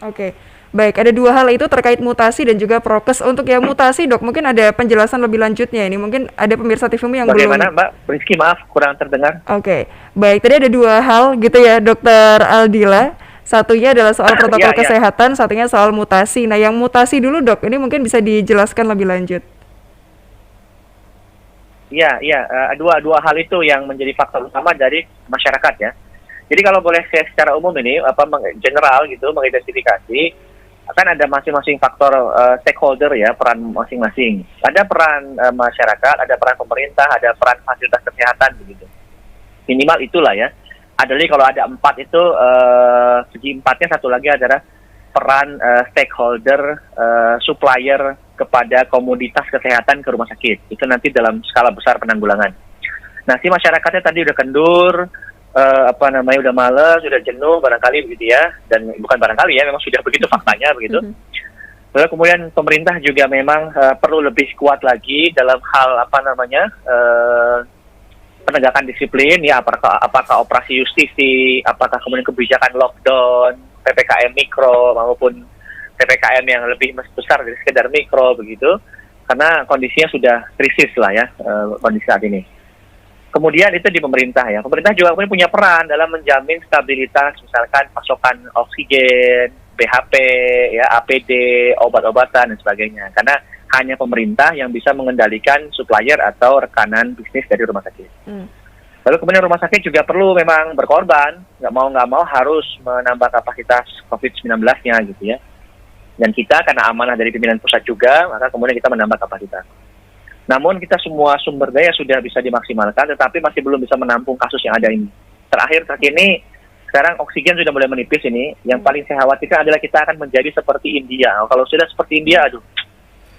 Oke, baik. Ada dua hal itu terkait mutasi dan juga prokes. Untuk yang mutasi, dok, mungkin ada penjelasan lebih lanjutnya ini. Mungkin ada pemirsa TVmu yang Bagaimana belum. Mbak Rizky, maaf kurang terdengar. Oke, baik. Tadi ada dua hal gitu ya, dokter Aldila. Satunya adalah soal protokol Ya, ya, kesehatan, satunya soal mutasi. Nah, yang mutasi dulu, dok. Ini mungkin bisa dijelaskan lebih lanjut. ya, ya. Dua hal itu yang menjadi faktor utama dari masyarakat ya. Jadi kalau boleh saya secara umum ini general gitu mengidentifikasi akan ada masing-masing faktor stakeholder ya, peran masing-masing. Ada peran masyarakat, ada peran pemerintah, ada peran fasilitas kesehatan begitu. Minimal itulah ya. Ada lagi kalau ada empat itu segi empatnya, satu lagi adalah peran stakeholder supplier kepada komoditas kesehatan ke rumah sakit. Itu nanti dalam skala besar penanggulangan. Nah, si masyarakatnya tadi udah kendur, udah males, udah jenuh barangkali begitu ya, dan bukan barangkali ya, memang sudah begitu faktanya begitu. Lalu kemudian pemerintah juga memang perlu lebih kuat lagi dalam hal penegakan disiplin ya, apakah operasi justisi, apakah kemudian kebijakan lockdown, PPKM mikro maupun PPKM yang lebih besar dari sekedar mikro begitu, karena kondisinya sudah krisis lah ya, kondisi saat ini. Kemudian itu di pemerintah ya. Pemerintah juga punya peran dalam menjamin stabilitas, misalkan pasokan oksigen, BHP, ya, APD, obat-obatan dan sebagainya. Karena hanya pemerintah yang bisa mengendalikan supplier atau rekanan bisnis dari rumah sakit. Lalu kemudian rumah sakit juga perlu memang berkorban, nggak mau harus menambah kapasitas COVID-19-nya gitu ya. Dan kita karena amanah dari pimpinan pusat juga, maka kemudian kita menambah kapasitas. Namun kita semua sumber daya sudah bisa dimaksimalkan, tetapi masih belum bisa menampung kasus yang ada ini. Terakhir ini, sekarang oksigen sudah mulai menipis ini. Yang paling saya khawatirkan adalah kita akan menjadi seperti India. Kalau sudah seperti India, aduh,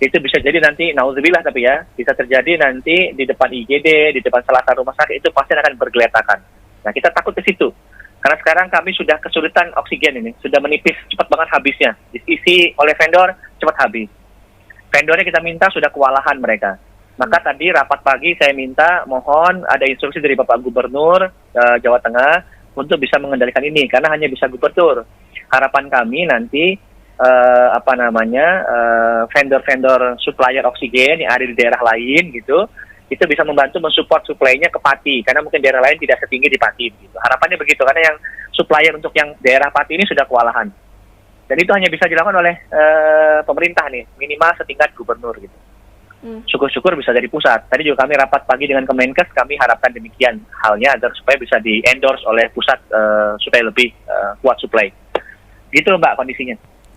itu bisa jadi nanti, nauzubillah tapi ya, bisa terjadi nanti di depan IGD, di depan salah satu rumah sakit, itu pasti akan bergeletakan. Nah, kita takut ke situ. Karena sekarang kami sudah kesulitan oksigen ini, sudah menipis, cepat banget habisnya. Diisi oleh vendor, cepat habis. Vendornya kita minta sudah kewalahan mereka. Maka tadi rapat pagi saya minta, mohon ada instruksi dari Bapak Gubernur Jawa Tengah untuk bisa mengendalikan ini, karena hanya bisa gubernur. Harapan kami nanti vendor-vendor supplier oksigen yang ada di daerah lain gitu, itu bisa membantu mensupport suplainya ke Pati, karena mungkin daerah lain tidak setinggi di Pati gitu. Harapannya begitu, karena yang supplier untuk yang daerah Pati ini sudah kewalahan. Dan itu hanya bisa dilakukan oleh pemerintah nih, minimal setingkat gubernur gitu. Syukur-syukur bisa dari pusat. Tadi juga kami rapat pagi dengan Kemenkes, kami harapkan demikian halnya agar supaya bisa di-endorse oleh pusat supaya lebih kuat supply. Gitu Mbak kondisinya.